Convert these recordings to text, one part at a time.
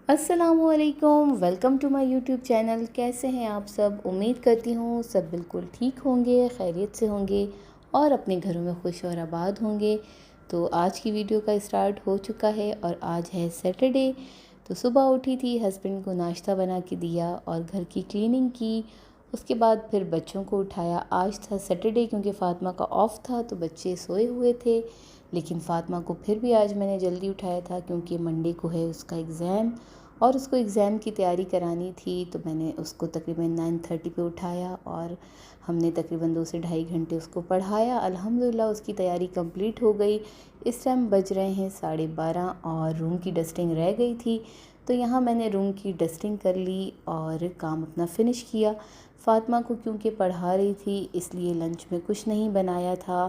अस्सलामुअलैकुम, welcome to my YouTube channel. कैसे हैं आप सब? उम्मीद करती हूँ सब बिल्कुल ठीक होंगे, खैरियत से होंगे और अपने घरों में खुश और आबाद होंगे। तो आज की वीडियो का स्टार्ट हो चुका है और आज है सैटरडे। तो सुबह उठी थी, हस्बैंड को नाश्ता बना के दिया और घर की क्लीनिंग की। उसके बाद फिर बच्चों को उठाया। आज था सैटरडे क्योंकि फ़ातिमा का ऑफ़ था तो बच्चे सोए हुए थे, लेकिन फ़ातिमा को फिर भी आज मैंने जल्दी उठाया था क्योंकि मंडे को है उसका एग्ज़ाम और उसको एग्ज़ाम की तैयारी करानी थी। तो मैंने उसको तकरीबन 9:30 पे उठाया और हमने तकरीबन 2 से ढाई घंटे उसको पढ़ाया। अल्हम्दुलिल्लाह उसकी तैयारी कंप्लीट हो गई। इस टाइम बज रहे हैं 12:30 और रूम की डस्टिंग रह गई थी। तो यहाँ मैंने रूम की डस्टिंग कर ली और काम अपना फ़िनिश किया। फ़ातिमा को क्योंकि पढ़ा रही थी इसलिए लंच में कुछ नहीं बनाया था,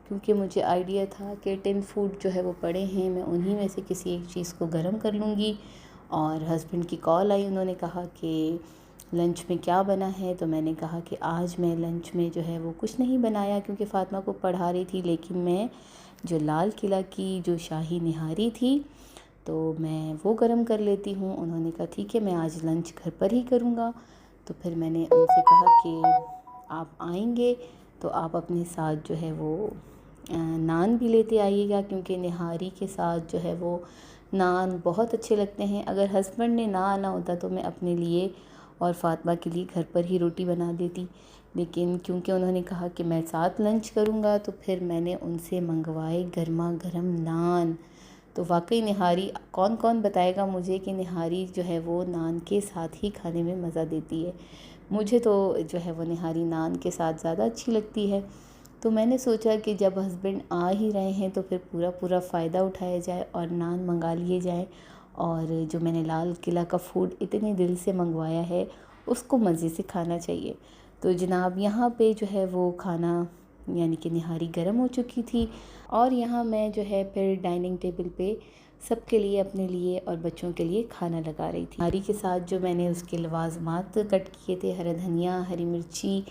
क्योंकि मुझे आइडिया था कि टिन फूड जो है वो पड़े हैं, मैं उन्हीं में से किसी एक चीज़ को गर्म कर लूँगी। और हस्बैंड की कॉल आई, उन्होंने कहा कि लंच में क्या बना है। तो मैंने कहा कि आज मैं लंच में जो है वो कुछ नहीं बनाया क्योंकि फ़ातिमा को पढ़ा रही थी, लेकिन मैं जो लाल किला की जो शाही निहारी थी तो मैं वो गर्म कर लेती हूँ। उन्होंने कहा ठीक है, मैं आज लंच घर पर ही करूँगा। तो फिर मैंने उनसे कहा कि आप आएंगे तो आप अपने साथ जो है वो नान भी लेते आइएगा, क्योंकि निहारी के साथ जो है वो नान बहुत अच्छे लगते हैं। अगर हस्बैंड ने ना आना होता तो मैं अपने लिए और फ़ातिमा के लिए घर पर ही रोटी बना देती, लेकिन क्योंकि उन्होंने कहा कि मैं साथ लंच करूँगा तो फिर मैंने उनसे मंगवाए गर्मा गर्म नान। तो वाकई निहारी, कौन कौन बताएगा मुझे कि निहारी जो है वो नान के साथ ही खाने में मज़ा देती है। मुझे तो जो है वो निहारी नान के साथ ज़्यादा अच्छी लगती है। तो मैंने सोचा कि जब हस्बैंड आ ही रहे हैं तो फिर पूरा पूरा फ़ायदा उठाया जाए और नान मंगा लिए जाए, और जो मैंने लाल किला का फ़ूड इतने दिल से मंगवाया है उसको मज़े से खाना चाहिए। तो जनाब यहाँ पे जो है वो खाना यानी कि निहारी गर्म हो चुकी थी और यहाँ मैं जो है फिर डाइनिंग टेबल पे सबके लिए, अपने लिए और बच्चों के लिए खाना लगा रही थी। निहारी के साथ जो मैंने उसके लवाजमात कट किए थे, हरा धनिया, हरी मिर्ची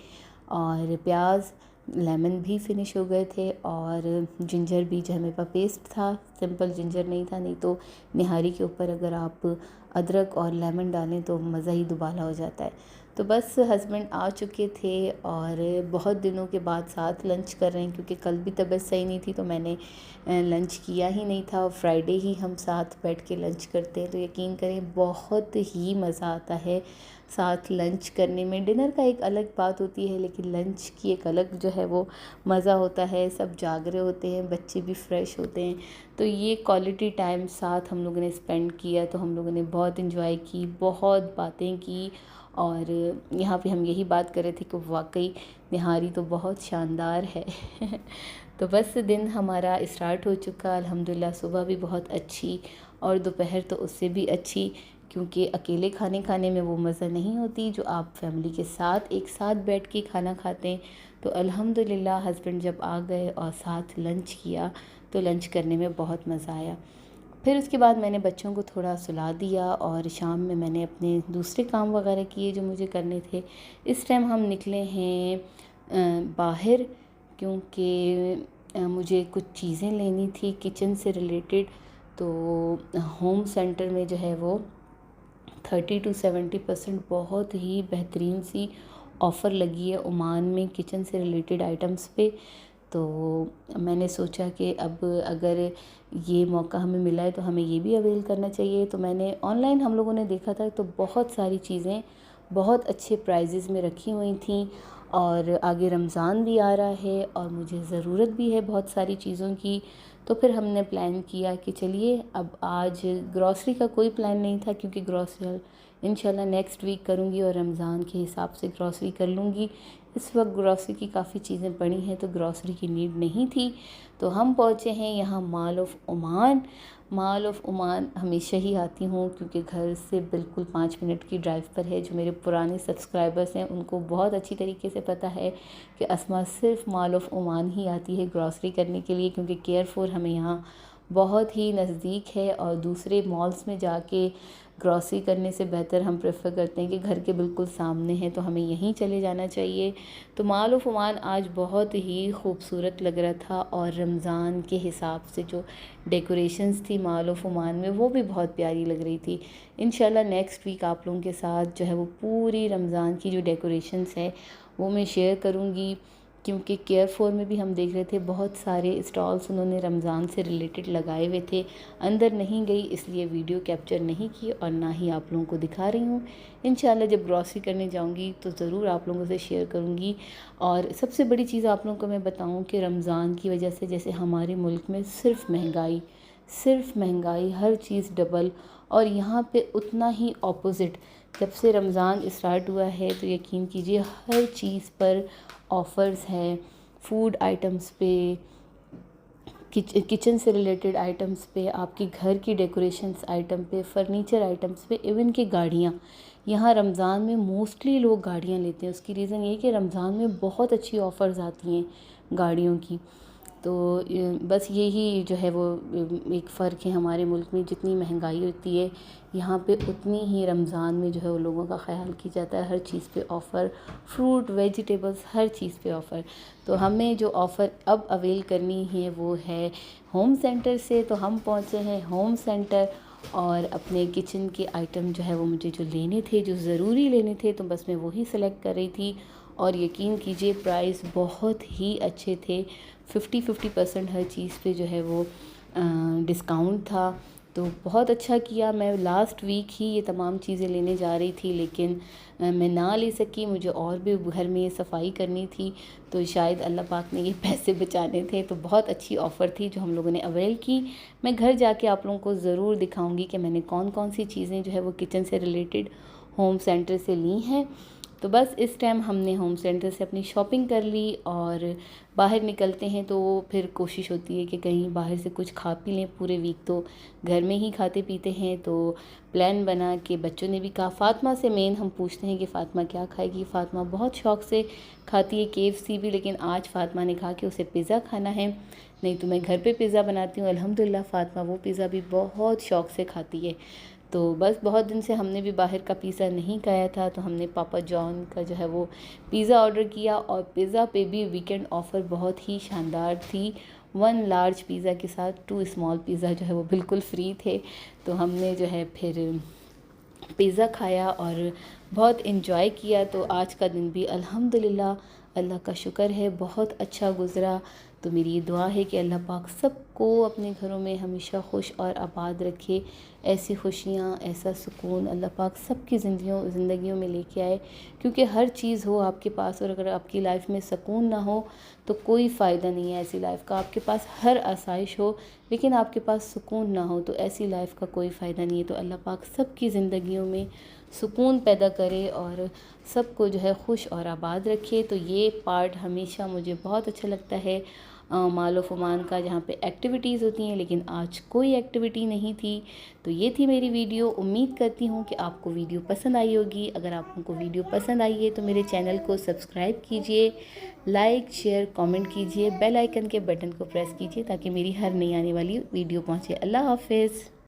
और प्याज, लेमन भी फिनिश हो गए थे और जिंजर भी जो है मेरे पास पेस्ट था, सिंपल जिंजर नहीं था। नहीं तो निहारी के ऊपर अगर आप अदरक और लेमन डालें तो मज़ा ही दुबाला हो जाता है। तो बस हस्बैंड आ चुके थे और बहुत दिनों के बाद साथ लंच कर रहे हैं, क्योंकि कल भी तबीयत सही नहीं थी तो मैंने लंच किया ही नहीं था। और फ्राइडे ही हम साथ बैठ के लंच करते हैं तो यकीन करें बहुत ही मज़ा आता है साथ लंच करने में। डिनर का एक अलग बात होती है, लेकिन लंच की एक अलग जो है वो मज़ा होता है। सब जाग रहे होते हैं, बच्चे भी फ्रेश होते हैं, तो ये क्वालिटी टाइम साथ हम लोगों ने स्पेंड किया। तो हम लोगों ने बहुत इन्जॉय की, बहुत बातें की और यहाँ पे हम यही बात कर रहे थे कि वाकई निहारी तो बहुत शानदार है। तो बस दिन हमारा स्टार्ट हो चुका अल्हम्दुलिल्लाह। सुबह भी बहुत अच्छी और दोपहर तो उससे भी अच्छी, क्योंकि अकेले खाने में वो मज़ा नहीं होती जो आप फैमिली के साथ एक साथ बैठ के खाना खाते हैं। तो अल्हम्दुलिल्लाह हस्बैंड जब आ गए और साथ लंच किया तो लंच करने में बहुत मज़ा आया। फिर उसके बाद मैंने बच्चों को थोड़ा सुला दिया और शाम में मैंने अपने दूसरे काम वगैरह किए जो मुझे करने थे। इस टाइम हम निकले हैं बाहर, क्योंकि मुझे कुछ चीज़ें लेनी थी किचन से रिलेटेड। तो होम सेंटर में जो है वो 30 to 70% बहुत ही बेहतरीन सी ऑफ़र लगी है ओमान में किचन से रिलेटेड आइटम्स पे। तो मैंने सोचा कि अब अगर ये मौका हमें मिला है तो हमें ये भी अवेल करना चाहिए। तो मैंने ऑनलाइन, हम लोगों ने देखा था तो बहुत सारी चीज़ें बहुत अच्छे प्राइजेज़ में रखी हुई थी और आगे रमज़ान भी आ रहा है और मुझे ज़रूरत भी है बहुत सारी चीज़ों की। तो फिर हमने प्लान किया कि चलिए, अब आज ग्रॉसरी का कोई प्लान नहीं था क्योंकि ग्रॉसरी इंशाल्लाह नेक्स्ट वीक करूँगी और रमज़ान के हिसाब से ग्रॉसरी कर लूँगी। इस वक्त ग्रॉसरी की काफ़ी चीज़ें पड़ी हैं तो ग्रॉसरी की नीड नहीं थी। तो हम पहुँचे हैं यहाँ mall of Oman. Mall of Oman हमेशा ही आती हूँ क्योंकि घर से बिल्कुल 5 मिनट की ड्राइव पर है। जो मेरे पुराने सब्सक्राइबर्स हैं उनको बहुत अच्छी तरीके से पता है कि अस्मा सिर्फ माल ऑफ ओमान ही आती है ग्रॉसरी करने के लिए, क्योंकि केयर4 हमें यहाँ बहुत ही नज़दीक है और दूसरे मॉल्स में जाके ग्रॉसरी करने से बेहतर हम प्रेफर करते हैं कि घर के बिल्कुल सामने है तो हमें यहीं चले जाना चाहिए। तो माल ऑफ ओमान आज बहुत ही खूबसूरत लग रहा था और रमज़ान के हिसाब से जो डेकोरेशंस थी माल ऑफ ओमान में वो भी बहुत प्यारी लग रही थी। इंशाल्लाह नेक्स्ट वीक आप लोगों के साथ जो है वो पूरी रमज़ान की जो डेकोरेशंस है वो मैं शेयर करूँगी, क्योंकि केयर फोर में भी हम देख रहे थे बहुत सारे स्टॉल्स उन्होंने रमज़ान से रिलेटेड लगाए हुए थे। अंदर नहीं गई इसलिए वीडियो कैप्चर नहीं की और ना ही आप लोगों को दिखा रही हूँ। इंशाल्लाह जब ग्रॉसरी करने जाऊँगी तो ज़रूर आप लोगों से शेयर करूँगी। और सबसे बड़ी चीज़ आप लोगों को मैं बताऊँ कि रमज़ान की वजह से जैसे हमारे मुल्क में सिर्फ महंगाई, हर चीज़ डबल, और यहाँ पे उतना ही ऑपोज़िट। जब से रमज़ान स्टार्ट हुआ है तो यकीन कीजिए हर चीज़ पर ऑफ़र्स हैं। फूड आइटम्स पे, किचन से रिलेटेड आइटम्स पे, आपकी घर की डेकोरेशंस आइटम पे, फ़र्नीचर आइटम्स पे, इवन कि गाड़ियाँ। यहाँ रमज़ान में मोस्टली लोग गाड़ियाँ लेते हैं। उसकी रीज़न ये है कि रमज़ान में बहुत अच्छी ऑफ़र्स आती हैं गाड़ियों की। तो बस यही जो है वो एक फ़र्क है हमारे मुल्क में। जितनी महंगाई होती है यहाँ पे उतनी ही रमज़ान में जो है वो लोगों का ख्याल किया जाता है। हर चीज़ पे ऑफ़र, फ्रूट, वेजिटेबल्स, हर चीज़ पे ऑफ़र। तो हमें जो ऑफ़र अब अवेल करनी है वो है होम सेंटर से। तो हम पहुँचे हैं होम सेंटर और अपने किचन के आइटम जो है वो मुझे जो लेने थे, जो ज़रूरी लेने थे, तो बस मैं वही सेलेक्ट कर रही थी। और यकीन कीजिए प्राइस बहुत ही अच्छे थे। 50% हर चीज़ पे जो है वो डिस्काउंट था। तो बहुत अच्छा किया। मैं लास्ट वीक ही ये तमाम चीज़ें लेने जा रही थी लेकिन मैं ना ले सकी। मुझे और भी घर में सफाई करनी थी तो शायद अल्लाह पाक ने ये पैसे बचाने थे। तो बहुत अच्छी ऑफ़र थी जो हम लोगों ने अवेल की। मैं घर जाके आप लोगों को ज़रूर दिखाऊंगी कि मैंने कौन कौन सी चीज़ें जो है वो किचन से रिलेटेड होम सेंटर से ली हैं। तो बस इस टाइम हमने होम सेंटर से अपनी शॉपिंग कर ली और बाहर निकलते हैं तो फिर कोशिश होती है कि कहीं बाहर से कुछ खा पी लें। पूरे वीक तो घर में ही खाते पीते हैं। तो प्लान बना कि बच्चों ने भी कहा, फ़ातिमा से मेन हम पूछते हैं कि फ़ातिमा क्या खाएगी। फ़ातिमा बहुत शौक़ से खाती है KFC भी, लेकिन आज फ़ातिमा ने कहा कि उसे पिज़्ज़ा खाना है। नहीं तो मैं घर पे पिज़्ज़ा बनाती हूँ। अल्हम्दुलिल्लाह फ़ातिमा वो पिज़्ज़ा भी बहुत शौक़ से खाती है। तो बस बहुत दिन से हमने भी बाहर का पिज़्ज़ा नहीं खाया था तो हमने पापा जॉन का जो है वो पिज़्ज़ा ऑर्डर किया। और पिज़्ज़ा पे भी वीकेंड ऑफ़र बहुत ही शानदार थी। 1 लार्ज पिज़्ज़ा के साथ 2 स्मॉल पिज़्ज़ा जो है वो बिल्कुल फ्री थे। तो हमने जो है फिर पिज़्ज़ा खाया और बहुत इन्जॉय किया। तो आज का दिन भी अल्हम्दुलिल्लाह अल्लाह का शुक्र है बहुत अच्छा गुज़रा। तो मेरी ये दुआ है कि अल्लाह पाक सबको अपने घरों में हमेशा खुश और आबाद रखे। ऐसी खुशियाँ, ऐसा सुकून अल्लाह पाक सबकी ज़िंदगियों में लेके आए। क्योंकि हर चीज़ हो आपके पास और अगर आपकी लाइफ में सुकून ना हो तो कोई फ़ायदा नहीं है ऐसी लाइफ का। आपके पास हर आसाइश हो लेकिन आपके पास सुकून ना हो तो ऐसी लाइफ का कोई फ़ायदा नहीं है। तो अल्लाह पाक सबकी ज़िंदगियों में सुकून पैदा करे और सबको जो है खुश और आबाद रखे। तो ये पार्ट हमेशा मुझे बहुत अच्छा लगता है माल ऑफ ओमान का, जहाँ पे एक्टिविटीज़ होती हैं। लेकिन आज कोई एक्टिविटी नहीं थी। तो ये थी मेरी वीडियो। उम्मीद करती हूँ कि आपको वीडियो पसंद आई होगी। अगर आपको वीडियो पसंद आई है तो मेरे चैनल को सब्सक्राइब कीजिए, लाइक, शेयर, कमेंट कीजिए, बेल आइकन के बटन को प्रेस कीजिए ताकि मेरी हर नई आने वाली वीडियो पहुँचे। अल्लाह हाफ़िज़।